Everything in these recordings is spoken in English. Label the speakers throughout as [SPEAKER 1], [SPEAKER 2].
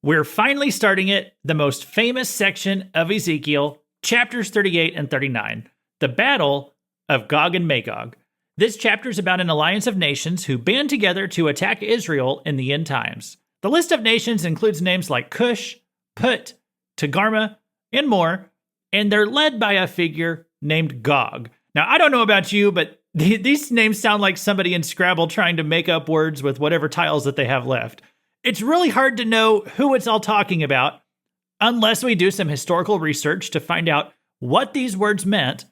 [SPEAKER 1] We're finally starting it, the most famous section of Ezekiel, chapters 38 and 39, the Battle of Gog and Magog. This chapter is about an alliance of nations who band together to attack Israel in the end times. The list of nations includes names like Cush, Put, Togarmah, and more, and they're led by a figure named Gog. Now, I don't know about you, but these names sound like somebody in Scrabble trying to make up words with whatever tiles that they have left. It's really hard to know who it's all talking about unless we do some historical research to find out what these words meant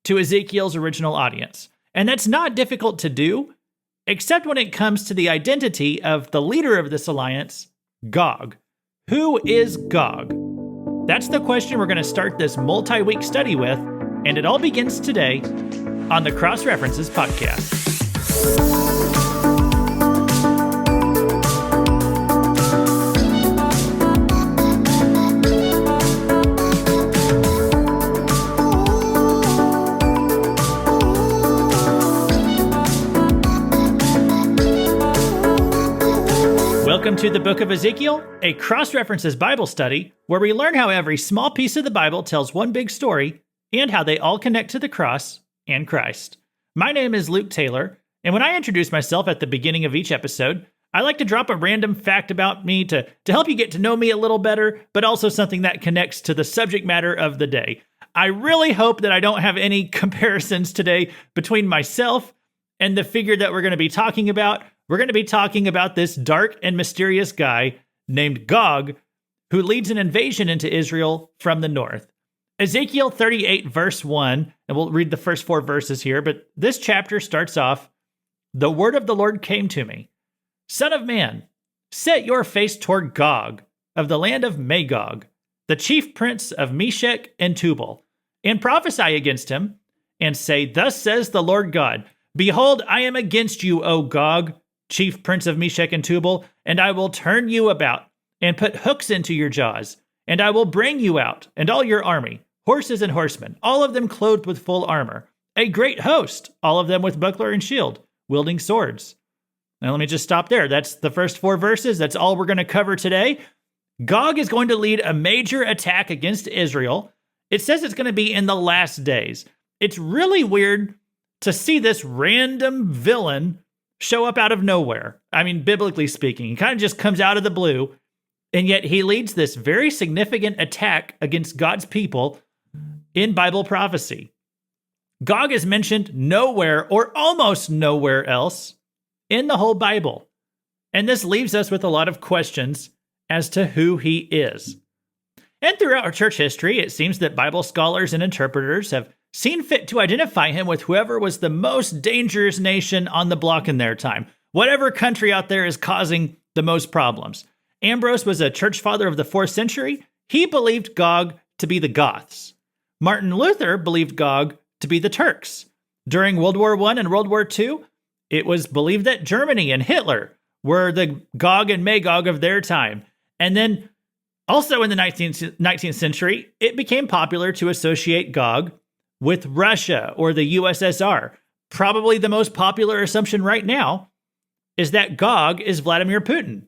[SPEAKER 1] to Ezekiel's original audience. And that's not difficult to do, except when it comes to the identity of the leader of this alliance, Gog. Who is Gog? That's the question we're going to start this multi-week study with, and it all begins today on the Cross References Podcast. Welcome to the Book of Ezekiel, a cross-references Bible study where we learn how every small piece of the Bible tells one big story and how they all connect to the cross and Christ. My name is Luke Taylor, and when I introduce myself at the beginning of each episode, I like to drop a random fact about me to help you get to know me a little better, but also something that connects to the subject matter of the day. I really hope that I don't have any comparisons today between myself and the figure that we're going to be talking about. We're going to be talking about this dark and mysterious guy named Gog, who leads an invasion into Israel from the north. Ezekiel 38 verse 1, and we'll read the first 4 verses here, but this chapter starts off, "The word of the Lord came to me. Son of man, set your face toward Gog of the land of Magog, the chief prince of Meshech and Tubal, and prophesy against him, and say, Thus says the Lord God, Behold, I am against you, O Gog, chief prince of Meshech and Tubal, and I will turn you about, and put hooks into your jaws, and I will bring you out, and all your army, horses and horsemen, all of them clothed with full armor, a great host, all of them with buckler and shield, wielding swords." Now let me just stop there. That's the first 4 verses. That's all we're going to cover today. Gog is going to lead a major attack against Israel. It says it's going to be in the last days. It's really weird to see this random villain show up out of nowhere. I mean, biblically speaking, he kind of just comes out of the blue, and yet he leads this very significant attack against God's people in Bible prophecy. Gog is mentioned nowhere or almost nowhere else in the whole Bible. And this leaves us with a lot of questions as to who he is. And throughout our church history, it seems that Bible scholars and interpreters have seen fit to identify him with whoever was the most dangerous nation on the block in their time, whatever country out there is causing the most problems. Ambrose was a church father of the 4th century. He believed Gog to be the Goths. Martin Luther believed Gog to be the Turks. During World War I and World War II, it was believed that Germany and Hitler were the Gog and Magog of their time. And then also in the 19th century, it became popular to associate Gog with Russia or the USSR. Probably the most popular assumption right now is that Gog is Vladimir Putin.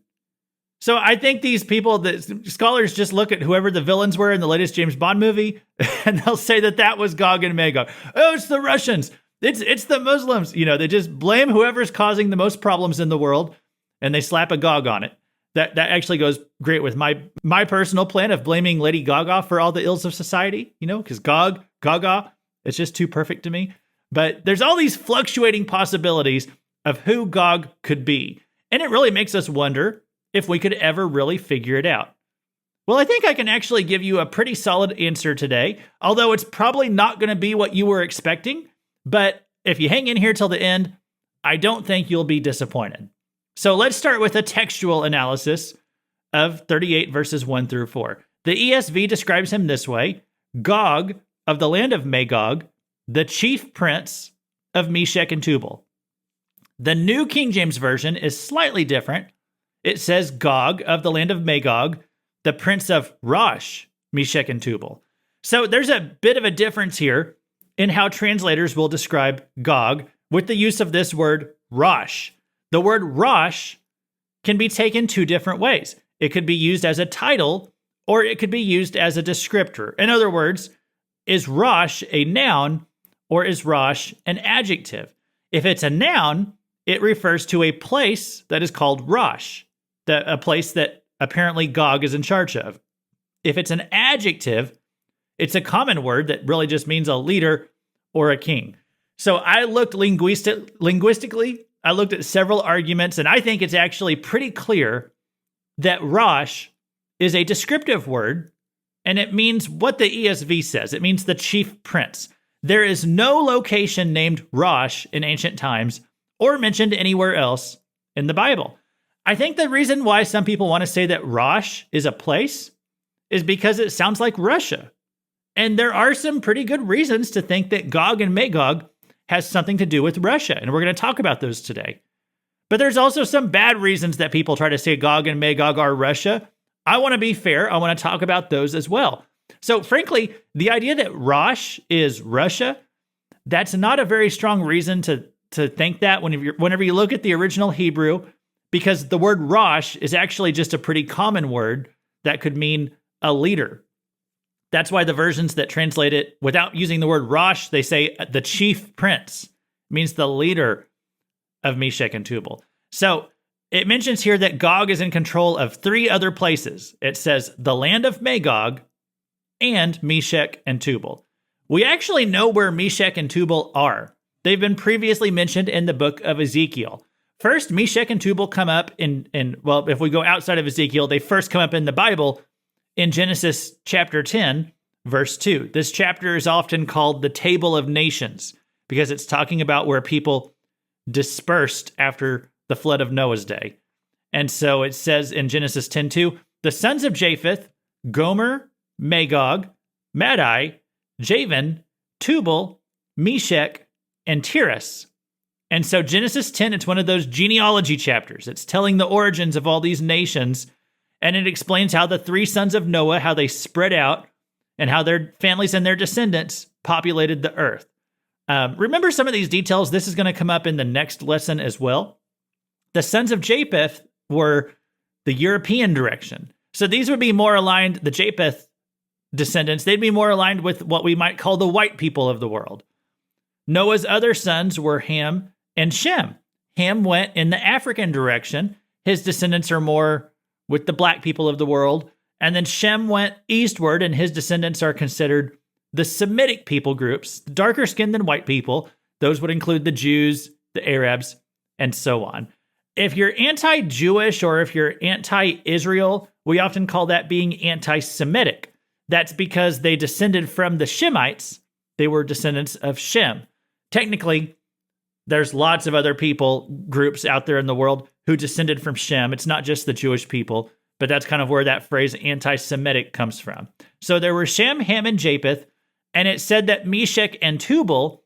[SPEAKER 1] So I think these people, the scholars just look at whoever the villains were in the latest James Bond movie, and they'll say that that was Gog and Magog. Oh, it's the Russians. It's the Muslims. You know, they just blame whoever's causing the most problems in the world, and they slap a Gog on it. That actually goes great with my personal plan of blaming Lady Gaga for all the ills of society, you know, because Gaga, it's just too perfect to me. But there's all these fluctuating possibilities of who Gog could be. And it really makes us wonder if we could ever really figure it out. Well, I think I can actually give you a pretty solid answer today, although it's probably not going to be what you were expecting. But if you hang in here till the end, I don't think you'll be disappointed. So let's start with a textual analysis of 38 verses 1 through 4. The ESV describes him this way: Gog of the land of Magog, the chief prince of Meshech and Tubal. The New King James Version is slightly different. It says Gog of the land of Magog, the prince of Rosh, Meshech and Tubal. So there's a bit of a difference here in how translators will describe Gog with the use of this word Rosh. The word Rosh can be taken 2 different ways. it could be used as a title, or it could be used as a descriptor. In other words, is Rosh a noun or is Rosh an adjective? If it's a noun, it refers to a place that is called Rosh, a place that apparently Gog is in charge of. If it's an adjective, it's a common word that really just means a leader or a king. So I looked linguistically, I looked at several arguments, and I think it's actually pretty clear that Rosh is a descriptive word, and it means what the ESV says. It means the chief prince. There is no location named Rosh in ancient times or mentioned anywhere else in the Bible. I think the reason why some people want to say that Rosh is a place is because it sounds like Russia. And there are some pretty good reasons to think that Gog and Magog has something to do with Russia, and we're going to talk about those today. But there's also some bad reasons that people try to say Gog and Magog are Russia. I want to be fair. I want to talk about those as well. So frankly, the idea that Rosh is Russia, that's not a very strong reason to think that whenever you look at the original Hebrew, because the word Rosh is actually just a pretty common word that could mean a leader. That's why the versions that translate it without using the word Rosh, they say the chief prince. It means the leader of Meshech and Tubal. So it mentions here that Gog is in control of 3 other places. It says the land of Magog and Meshech and Tubal. We actually know where Meshech and Tubal are. They've been previously mentioned in the book of Ezekiel. First, Meshech and Tubal come up well, if we go outside of Ezekiel, they first come up in the Bible in Genesis chapter 10, verse 2. This chapter is often called the Table of Nations because it's talking about where people dispersed after the flood of Noah's day. And so it says in Genesis 10:2, the sons of Japheth, Gomer, Magog, Madai, Javan, Tubal, Meshech, and Tiras. And so Genesis 10, it's one of those genealogy chapters. It's telling the origins of all these nations, and it explains how the 3 sons of Noah, how they spread out, and how their families and their descendants populated the earth. Remember some of these details. This is going to come up in the next lesson as well. The sons of Japheth were the European direction. So these would be more aligned, the Japheth descendants, they'd be more aligned with what we might call the white people of the world. Noah's other sons were Ham and Shem. Ham went in the African direction. His descendants are more with the black people of the world. And then Shem went eastward, and his descendants are considered the Semitic people groups, darker skinned than white people. Those would include the Jews, the Arabs, and so on. If you're anti-Jewish or if you're anti-Israel, we often call that being anti-Semitic. That's because they descended from the Shemites. They were descendants of Shem. Technically, there's lots of other people, groups out there in the world who descended from Shem. It's not just the Jewish people, but that's kind of where that phrase anti-Semitic comes from. So there were Shem, Ham, and Japheth, and it said that Meshech and Tubal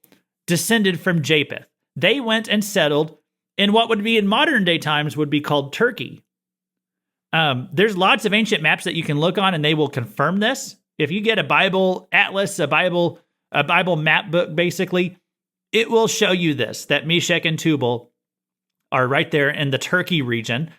[SPEAKER 1] descended from Japheth. They went and settled in what would be in modern day times would be called Turkey. There's lots of ancient maps that you can look on, and they will confirm this. If you get a Bible atlas, a Bible map book, basically, it will show you this, that Meshech and Tubal are right there in the Turkey region.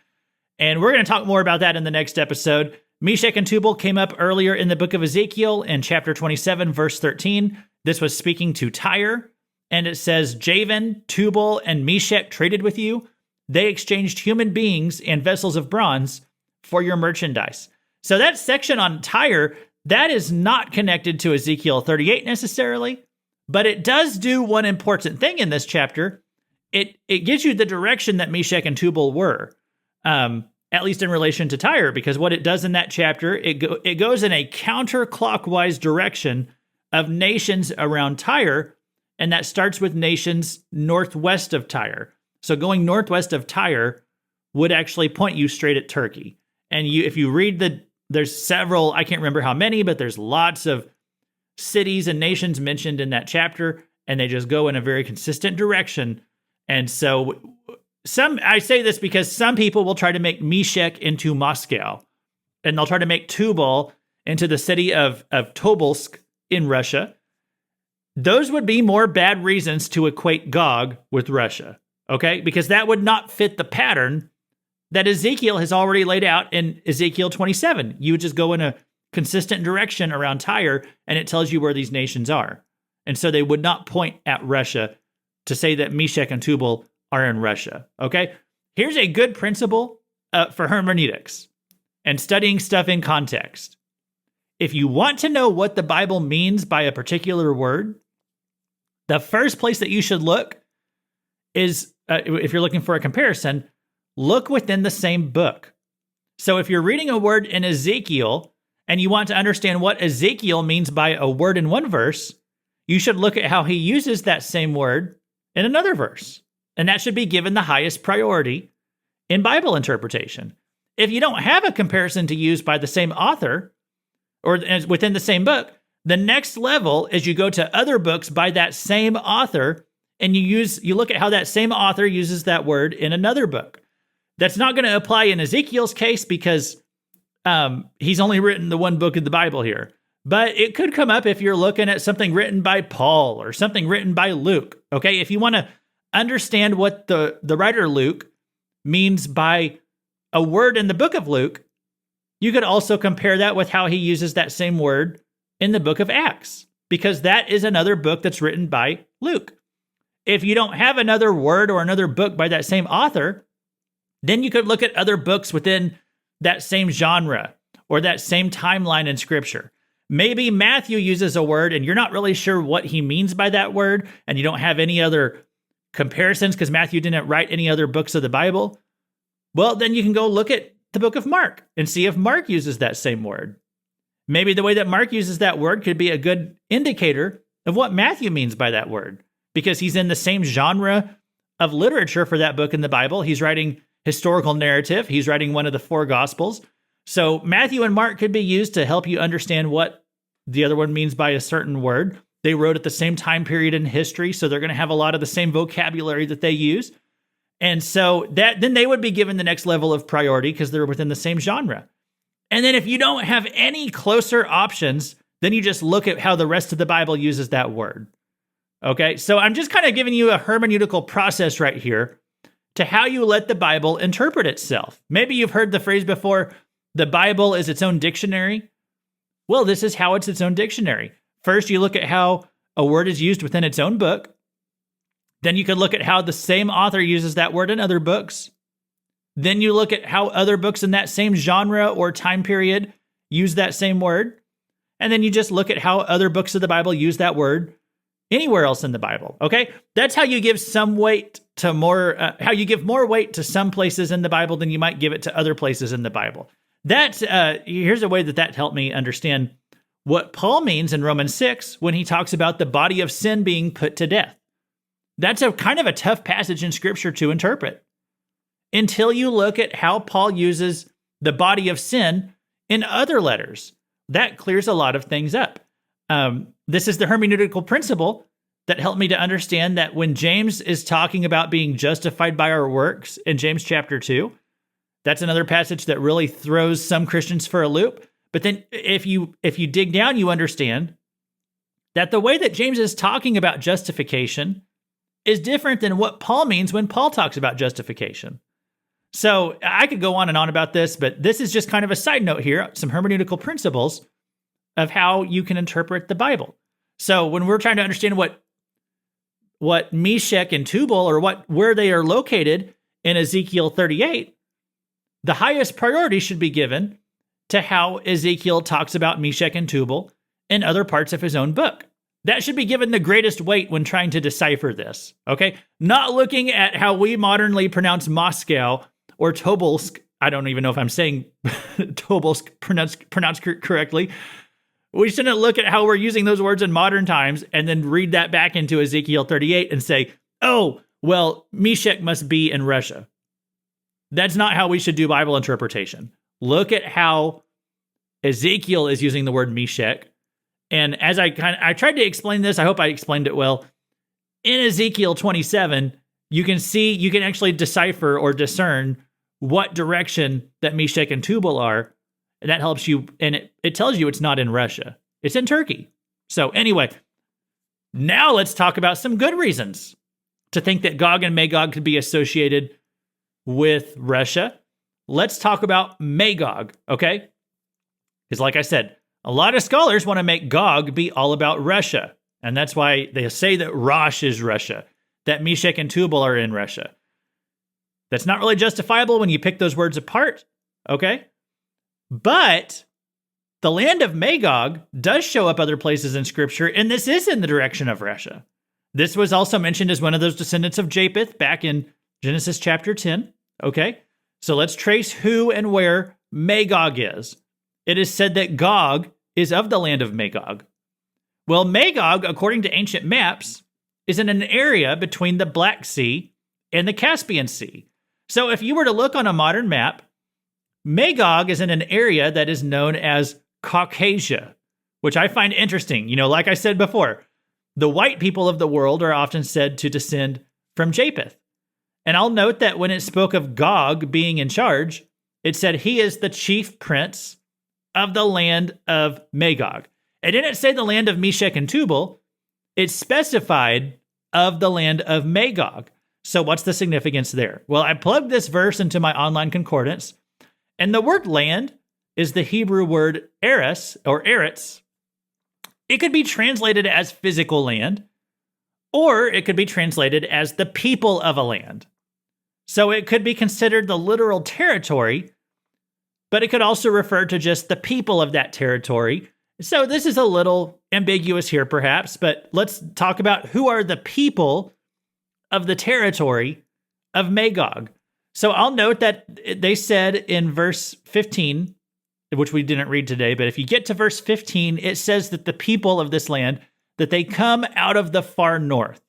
[SPEAKER 1] And we're going to talk more about that in the next episode. Meshech and Tubal came up earlier in the book of Ezekiel in chapter 27, verse 13. This was speaking to Tyre. And it says, Javan, Tubal, and Meshech traded with you. They exchanged human beings and vessels of bronze for your merchandise. So that section on Tyre, that is not connected to Ezekiel 38 necessarily, but it does do one important thing in this chapter. It gives you the direction that Meshech and Tubal were, at least in relation to Tyre, because what it does in that chapter, it goes in a counterclockwise direction of nations around Tyre, and that starts with nations northwest of Tyre. So going northwest of Tyre would actually point you straight at Turkey. And if you read there's several, I can't remember how many, but there's lots of cities and nations mentioned in that chapter, and they just go in a very consistent direction. And so I say this because some people will try to make Meshech into Moscow, and they'll try to make Tubal into the city of Tobolsk in Russia. Those would be more bad reasons to equate Gog with Russia, okay? Because that would not fit the pattern that Ezekiel has already laid out in Ezekiel 27. You would just go in a consistent direction around Tyre, and it tells you where these nations are. And so they would not point at Russia to say that Meshech and Tubal are in Russia, okay? Here's a good principle for hermeneutics and studying stuff in context. If you want to know what the Bible means by a particular word, the first place that you should look is, if you're looking for a comparison, look within the same book. So if you're reading a word in Ezekiel and you want to understand what Ezekiel means by a word in one verse, you should look at how he uses that same word in another verse. And that should be given the highest priority in Bible interpretation. If you don't have a comparison to use by the same author or within the same book, the next level is you go to other books by that same author and you look at how that same author uses that word in another book. That's not going to apply in Ezekiel's case because he's only written the one book of the Bible here. But it could come up if you're looking at something written by Paul or something written by Luke. Okay, if you want to understand what the writer Luke means by a word in the book of Luke, you could also compare that with how he uses that same word in the book of Acts, because that is another book that's written by Luke. If you don't have another word or another book by that same author, then you could look at other books within that same genre or that same timeline in Scripture. Maybe Matthew uses a word and you're not really sure what he means by that word, and you don't have any other comparisons because Matthew didn't write any other books of the Bible. Well, then you can go look at the book of Mark and see if Mark uses that same word. Maybe the way that Mark uses that word could be a good indicator of what Matthew means by that word, because he's in the same genre of literature for that book in the Bible. He's writing historical narrative. He's writing one of the four Gospels. So Matthew and Mark could be used to help you understand what the other one means by a certain word. They wrote at the same time period in history, so they're going to have a lot of the same vocabulary that they use. And so then they would be given the next level of priority because they're within the same genre. And then if you don't have any closer options, then you just look at how the rest of the Bible uses that word. Okay, so I'm just kind of giving you a hermeneutical process right here to how you let the Bible interpret itself. Maybe you've heard the phrase before, the Bible is its own dictionary. Well, this is how it's its own dictionary. First, you look at how a word is used within its own book. Then you could look at how the same author uses that word in other books. Then you look at how other books in that same genre or time period use that same word. And then you just look at how other books of the Bible use that word anywhere else in the Bible. Okay? That's how you give some weight to how you give more weight to some places in the Bible than you might give it to other places in the Bible. Here's a way that helped me understand what Paul means in Romans 6 when he talks about the body of sin being put to death. That's a kind of a tough passage in Scripture to interpret until you look at how Paul uses the body of sin in other letters. That clears a lot of things up. This is the hermeneutical principle that helped me to understand that when James is talking about being justified by our works in James chapter 2, that's another passage that really throws some Christians for a loop. But then if you dig down, you understand that the way that James is talking about justification is different than what Paul means when Paul talks about justification. So I could go on and on about this, but this is just kind of a side note here, some hermeneutical principles of how you can interpret the Bible. So when we're trying to understand what Meshech and Tubal or where they are located in Ezekiel 38, the highest priority should be given to how Ezekiel talks about Meshech and Tubal in other parts of his own book. That should be given the greatest weight when trying to decipher this, okay? Not looking at how we modernly pronounce Moscow or Tobolsk. I don't even know if I'm saying Tobolsk pronounced correctly. We shouldn't look at how we're using those words in modern times and then read that back into Ezekiel 38 and say, oh, well, Meshech must be in Russia. That's not how we should do Bible interpretation. Look at how Ezekiel is using the word Meshech. And as I tried to explain this, I hope I explained it well. In Ezekiel 27, you can actually decipher or discern what direction that Meshech and Tubal are. And that helps you, and it tells you it's not in Russia. It's in Turkey. So anyway, now let's talk about some good reasons to think that Gog and Magog could be associated with Russia. let's talk about Magog, okay? Because like I said, a lot of scholars want to make Gog be all about Russia. And that's why they say that Rosh is Russia, that Meshech and Tubal are in Russia. That's not really justifiable when you pick those words apart, okay? But the land of Magog does show up other places in Scripture, and this is in the direction of Russia. This was also mentioned as one of those descendants of Japheth back in Genesis chapter 10, okay? So let's trace who and where Magog is. It is said that Gog is of the land of Magog. Well, Magog, according to ancient maps, is in an area between the Black Sea and the Caspian Sea. So if you were to look on a modern map, Magog is in an area that is known as Caucasia, which I find interesting. Like I said before, the white people of the world are often said to descend from Japheth. And I'll note that when it spoke of Gog being in charge, it said he is the chief prince of the land of Magog. It didn't say the land of Meshech and Tubal. It specified of the land of Magog. So what's the significance there? Well, I plugged this verse into my online concordance, and the word land is the Hebrew word eretz or eretz. It could be translated as physical land, or it could be translated as the people of a land. So it could be considered the literal territory, but it could also refer to just the people of that territory. So this is a little ambiguous here, perhaps, but let's talk about who are the people of the territory of Magog. So I'll note that they said in verse 15, which we didn't read today, but if you get to verse 15, it says that the people of this land, that they come out of the far north.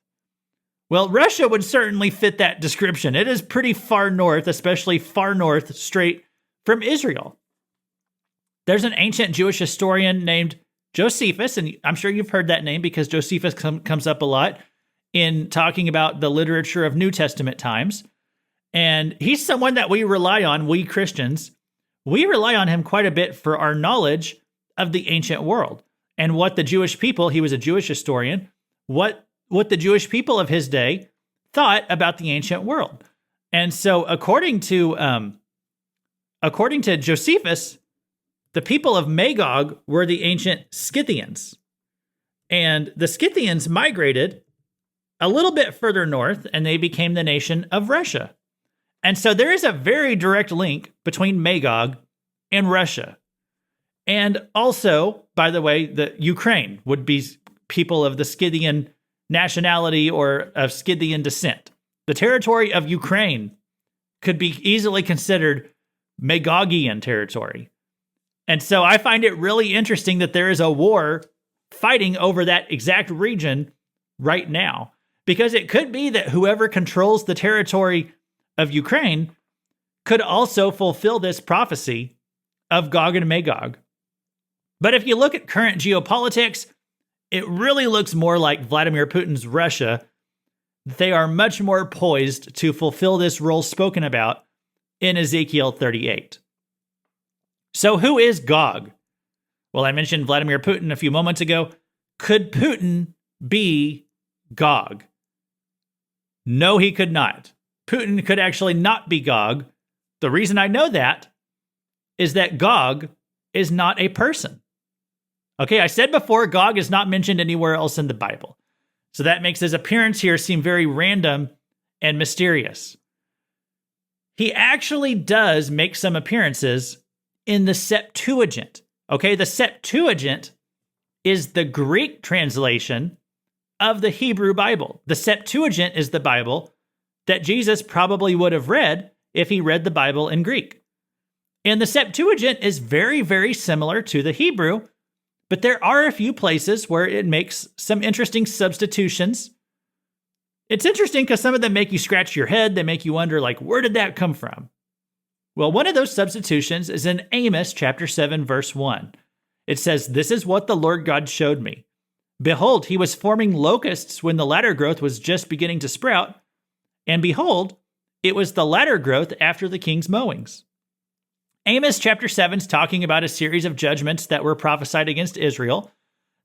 [SPEAKER 1] Well, Russia would certainly fit that description. It is pretty far north, especially far north straight from Israel. There's an ancient Jewish historian named Josephus, and I'm sure you've heard that name because Josephus comes up a lot in talking about the literature of New Testament times. And he's someone that we rely on, we Christians. We rely on him quite a bit for our knowledge of the ancient world and what the Jewish people, he was a Jewish historian, what the Jewish people of his day thought about the ancient world. And so according to Josephus, the people of Magog were the ancient Scythians. And the Scythians migrated a little bit further north, and they became the nation of Russia. And so there is a very direct link between Magog and Russia. And also, by the way, the Ukraine would be people of the Scythian nationality or of Scythian descent. The territory of Ukraine could be easily considered Magogian territory. And so I find it really interesting that there is a war fighting over that exact region right now, because it could be that whoever controls the territory of Ukraine could also fulfill this prophecy of Gog and Magog. But if you look at current geopolitics, it really looks more like Vladimir Putin's Russia. They are much more poised to fulfill this role spoken about in Ezekiel 38. So who is Gog? Well, I mentioned Vladimir Putin a few moments ago. Could Putin be Gog? No, he could not. Putin could actually not be Gog. The reason I know that is that Gog is not a person. Okay, I said before, Gog is not mentioned anywhere else in the Bible. So that makes his appearance here seem very random and mysterious. He actually does make some appearances in the Septuagint. Okay, the Septuagint is the Greek translation of the Hebrew Bible. The Septuagint is the Bible that Jesus probably would have read if he read the Bible in Greek. And the Septuagint is very, very similar to the Hebrew, but there are a few places where it makes some interesting substitutions. It's interesting because some of them make you scratch your head. They make you wonder, like, where did that come from? Well, one of those substitutions is in Amos chapter 7, verse 1. It says, "This is what the Lord God showed me. Behold, he was forming locusts when the latter growth was just beginning to sprout. And behold, it was the latter growth after the king's mowings." Amos chapter 7 is talking about a series of judgments that were prophesied against Israel.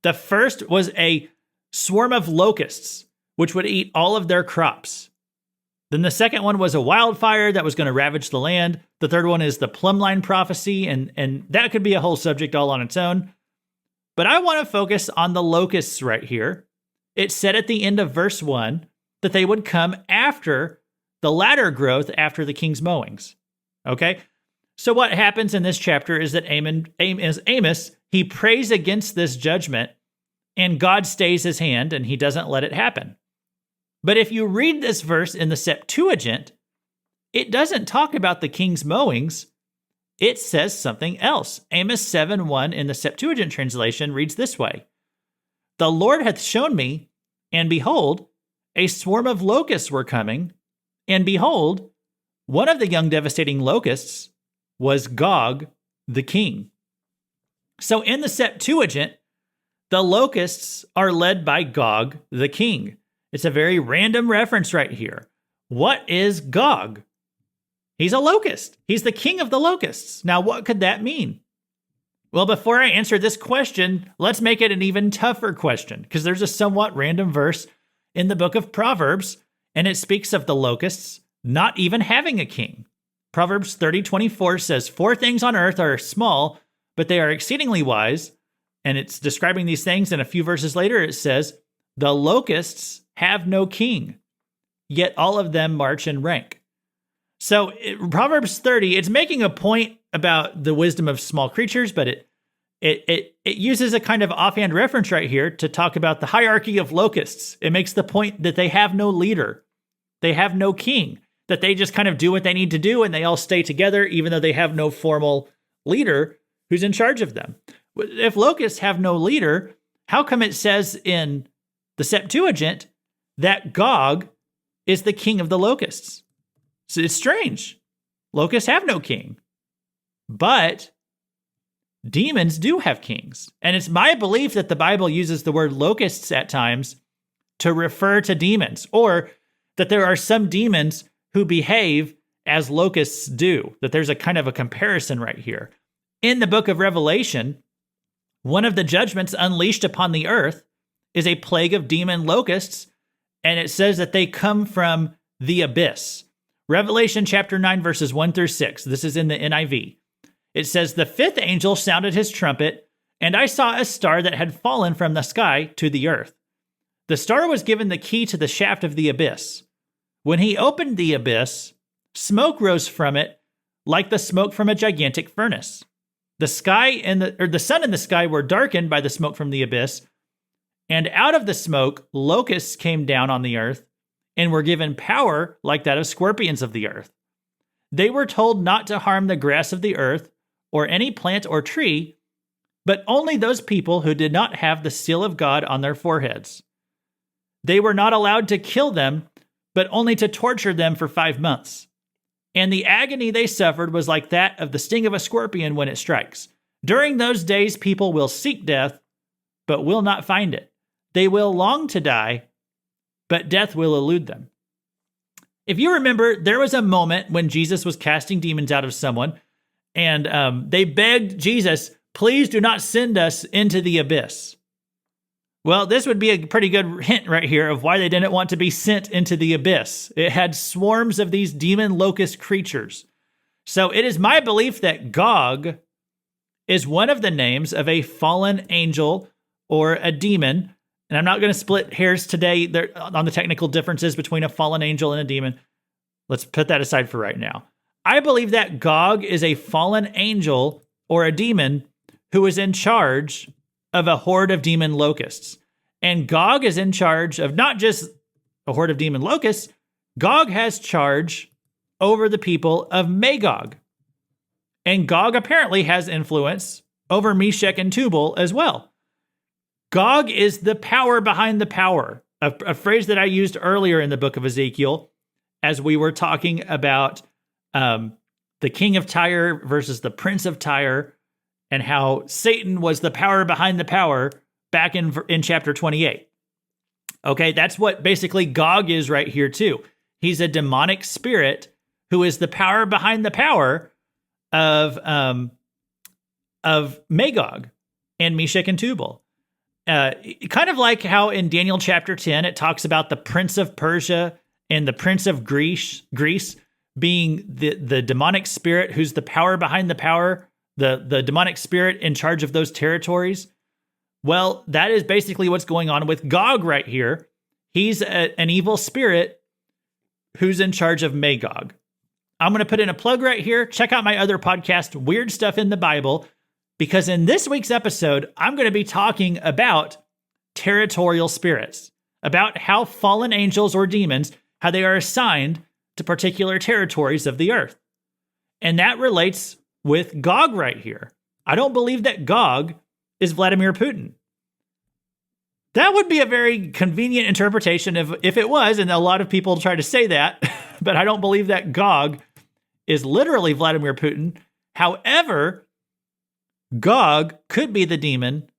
[SPEAKER 1] The first was a swarm of locusts, which would eat all of their crops. Then the second one was a wildfire that was going to ravage the land. The third one is the plumb line prophecy, and that could be a whole subject all on its own. But I want to focus on the locusts right here. It said at the end of verse 1 that they would come after the latter growth after the king's mowings. Okay? So what happens in this chapter is that Amos, he prays against this judgment, and God stays his hand, and he doesn't let it happen. But if you read this verse in the Septuagint, it doesn't talk about the king's mowings. It says something else. Amos 7:1 in the Septuagint translation reads this way: "The Lord hath shown me, and behold, a swarm of locusts were coming, and behold, one of the young devastating locusts was Gog the king." So in the Septuagint, the locusts are led by Gog the king. It's a very random reference right here. What is Gog? He's a locust. He's the king of the locusts. Now, what could that mean? Well, before I answer this question, let's make it an even tougher question, because there's a somewhat random verse in the book of Proverbs, and it speaks of the locusts not even having a king. Proverbs 30:24 says, "4 things on earth are small, but they are exceedingly wise." And it's describing these things, and a few verses later it says, "The locusts have no king, yet all of them march in rank." So Proverbs 30, it's making a point about the wisdom of small creatures, but it uses a kind of offhand reference right here to talk about the hierarchy of locusts. It makes the point that they have no leader, they have no king, that they just kind of do what they need to do, and they all stay together even though they have no formal leader who's in charge of them. If locusts have no leader, how come it says in the Septuagint that Gog is the king of the locusts? So it's strange. Locusts have no king, but demons do have kings. And it's my belief that the Bible uses the word locusts at times to refer to demons, or that there are some demons who behave as locusts do, that there's a kind of a comparison right here. In the book of Revelation, one of the judgments unleashed upon the earth is a plague of demon locusts, and it says that they come from the abyss. Revelation chapter 9, verses 1-6. This is in the NIV. It says, "The fifth angel sounded his trumpet, and I saw a star that had fallen from the sky to the earth. The star was given the key to the shaft of the abyss. When he opened the abyss, smoke rose from it like the smoke from a gigantic furnace. The sky and the sun and the sky were darkened by the smoke from the abyss, and out of the smoke locusts came down on the earth and were given power like that of scorpions of the earth. They were told not to harm the grass of the earth or any plant or tree, but only those people who did not have the seal of God on their foreheads. They were not allowed to kill them, but only to torture them for 5 months. And the agony they suffered was like that of the sting of a scorpion when it strikes. During those days, people will seek death, but will not find it. They will long to die, but death will elude them." If you remember, there was a moment when Jesus was casting demons out of someone, and they begged Jesus, "Please do not send us into the abyss." Well, this would be a pretty good hint right here of why they didn't want to be sent into the abyss. It had swarms of these demon locust creatures. So it is my belief that Gog is one of the names of a fallen angel or a demon. And I'm not going to split hairs today on the technical differences between a fallen angel and a demon. Let's put that aside for right now. I believe that Gog is a fallen angel or a demon who is in charge of a horde of demon locusts. And Gog is in charge of not just a horde of demon locusts. Gog has charge over the people of Magog. And Gog apparently has influence over Meshech and Tubal as well. Gog is the power behind the power, a phrase that I used earlier in the book of Ezekiel as we were talking about the king of Tyre versus the prince of Tyre, and how Satan was the power behind the power back in chapter 28. Okay, that's what basically Gog is right here too. He's a demonic spirit who is the power behind the power of Magog and Meshech and Tubal. Kind of like how in Daniel chapter 10, it talks about the prince of Persia and the prince of Greece being the demonic spirit who's the power behind the power, the demonic spirit in charge of those territories. Well, that is basically what's going on with Gog right here. He's an evil spirit who's in charge of Magog. I'm going to put in a plug right here. Check out my other podcast, Weird Stuff in the Bible, because in this week's episode, I'm going to be talking about territorial spirits, about how fallen angels or demons, how they are assigned to particular territories of the earth. And that relates with Gog right here. I don't believe that Gog is Vladimir Putin. That would be a very convenient interpretation if it was, and a lot of people try to say that, but I don't believe that Gog is literally Vladimir Putin. However, Gog could be the demon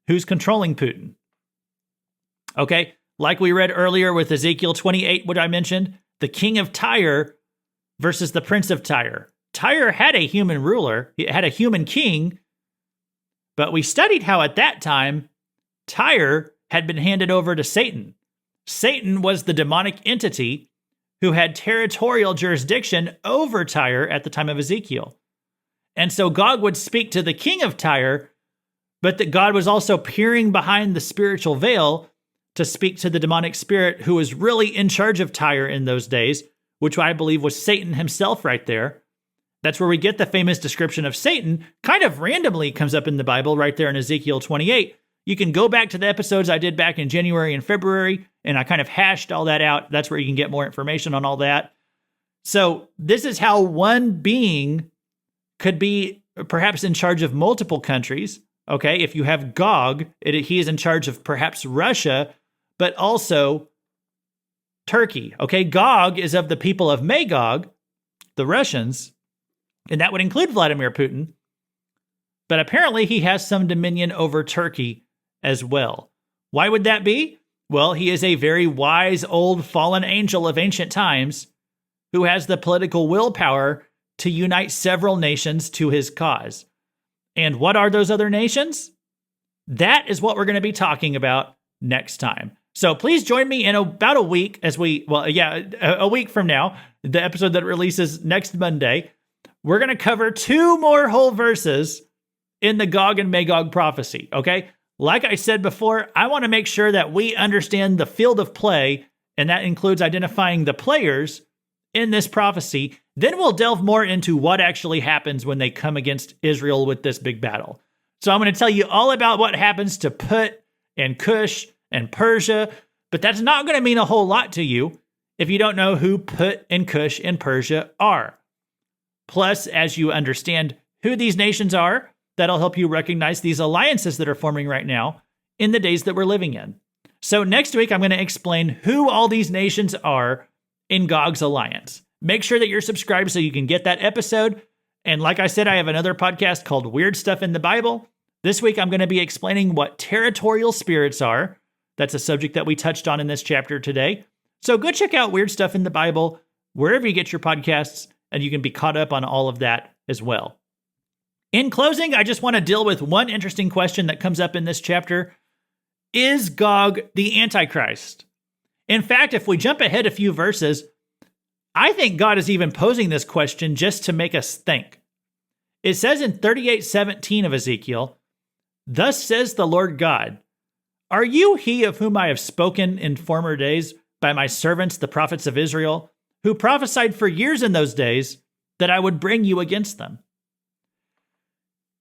[SPEAKER 1] who's controlling Putin. Okay, like we read earlier with Ezekiel 28, what I mentioned, the king of Tyre versus the prince of Tyre. Tyre had a human ruler, it had a human king, but we studied how at that time, Tyre had been handed over to Satan. Satan was the demonic entity who had territorial jurisdiction over Tyre at the time of Ezekiel. And so Gog would speak to the king of Tyre, but that God was also peering behind the spiritual veil to speak to the demonic spirit who was really in charge of Tyre in those days, which I believe was Satan himself right there. That's where we get the famous description of Satan, kind of randomly comes up in the Bible right there in Ezekiel 28. You can go back to the episodes I did back in January and February, and I kind of hashed all that out. That's where you can get more information on all that. So this is how one being could be perhaps in charge of multiple countries. Okay, if you have Gog, he is in charge of perhaps Russia, but also Turkey. Okay, Gog is of the people of Magog, the Russians, and that would include Vladimir Putin. But apparently he has some dominion over Turkey as well. Why would that be? Well, he is a very wise old fallen angel of ancient times who has the political willpower to unite several nations to his cause. And what are those other nations? That is what we're going to be talking about next time. So please join me in about a week a week from now, the episode that releases next Monday. We're going to cover 2 more whole verses in the Gog and Magog prophecy, okay? Like I said before, I want to make sure that we understand the field of play, and that includes identifying the players in this prophecy. Then we'll delve more into what actually happens when they come against Israel with this big battle. So I'm going to tell you all about what happens to Put and Cush and Persia, but that's not going to mean a whole lot to you if you don't know who Put and Cush and Persia are. Plus, as you understand who these nations are, that'll help you recognize these alliances that are forming right now in the days that we're living in. So next week, I'm going to explain who all these nations are in Gog's alliance. Make sure that you're subscribed so you can get that episode. And like I said, I have another podcast called Weird Stuff in the Bible. This week, I'm going to be explaining what territorial spirits are. That's a subject that we touched on in this chapter today. So go check out Weird Stuff in the Bible, wherever you get your podcasts, and you can be caught up on all of that as well. In closing, I just want to deal with one interesting question that comes up in this chapter. Is Gog the Antichrist? In fact, if we jump ahead a few verses, I think God is even posing this question just to make us think. It says in 38:17 of Ezekiel, "Thus says the Lord God, are you he of whom I have spoken in former days by my servants, the prophets of Israel, who prophesied for years in those days that I would bring you against them?"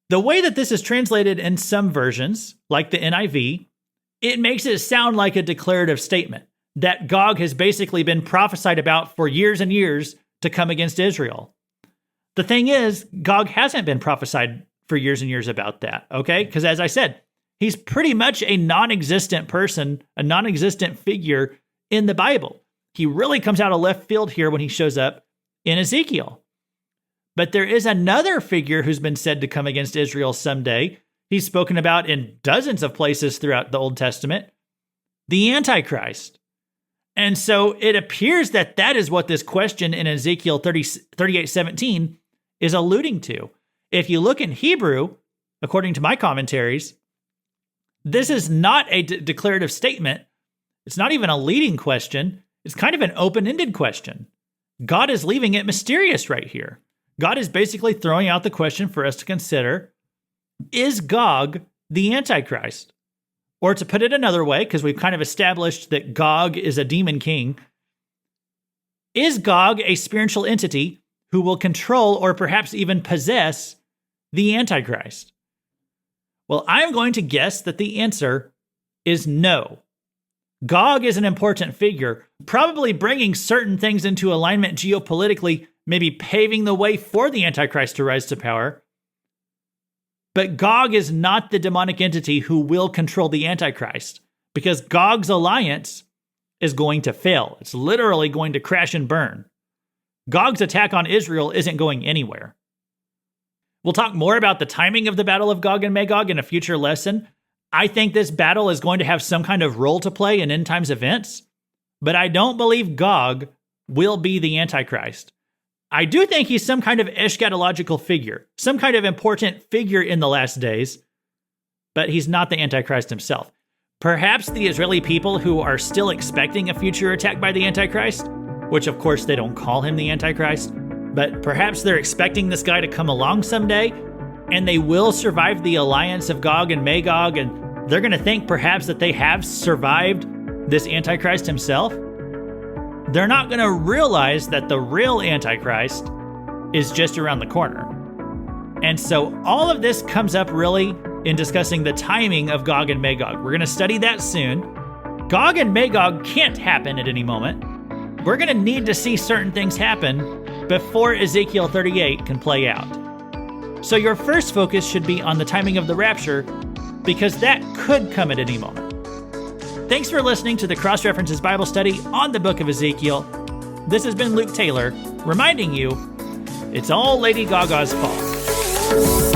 [SPEAKER 1] The way that this is translated in some versions, like the NIV, it makes it sound like a declarative statement that Gog has basically been prophesied about for years and years to come against Israel. The thing is, Gog hasn't been prophesied for years and years about that, okay? Because as I said, he's pretty much a non-existent person, a non-existent figure in the Bible. He really comes out of left field here when he shows up in Ezekiel. But there is another figure who's been said to come against Israel someday. He's spoken about in dozens of places throughout the Old Testament, the Antichrist. And so it appears that that is what this question in Ezekiel 38:17 is alluding to. If you look in Hebrew, according to my commentaries, this is not a declarative statement. It's not even a leading question. It's kind of an open-ended question. God is leaving it mysterious right here. God is basically throwing out the question for us to consider, is Gog the Antichrist? Or to put it another way, because we've kind of established that Gog is a demon king, is Gog a spiritual entity who will control or perhaps even possess the Antichrist? Well, I'm going to guess that the answer is no. Gog is an important figure, probably bringing certain things into alignment geopolitically, maybe paving the way for the Antichrist to rise to power. But Gog is not the demonic entity who will control the Antichrist, because Gog's alliance is going to fail. It's literally going to crash and burn. Gog's attack on Israel isn't going anywhere. We'll talk more about the timing of the Battle of Gog and Magog in a future lesson. I think this battle is going to have some kind of role to play in end times events, but I don't believe Gog will be the Antichrist. I do think he's some kind of eschatological figure, some kind of important figure in the last days, but he's not the Antichrist himself. Perhaps the Israeli people who are still expecting a future attack by the Antichrist, which of course they don't call him the Antichrist, but perhaps they're expecting this guy to come along someday, and they will survive the alliance of Gog and Magog, and they're going to think perhaps that they have survived this Antichrist himself. They're not going to realize that the real Antichrist is just around the corner. And so all of this comes up really in discussing the timing of Gog and Magog. We're going to study that soon. Gog and Magog can't happen at any moment. We're going to need to see certain things happen before Ezekiel 38 can play out. So your first focus should be on the timing of the rapture, because that could come at any moment. Thanks for listening to the Cross References Bible Study on the Book of Ezekiel. This has been Luke Taylor, reminding you, it's all Lady Gaga's fault.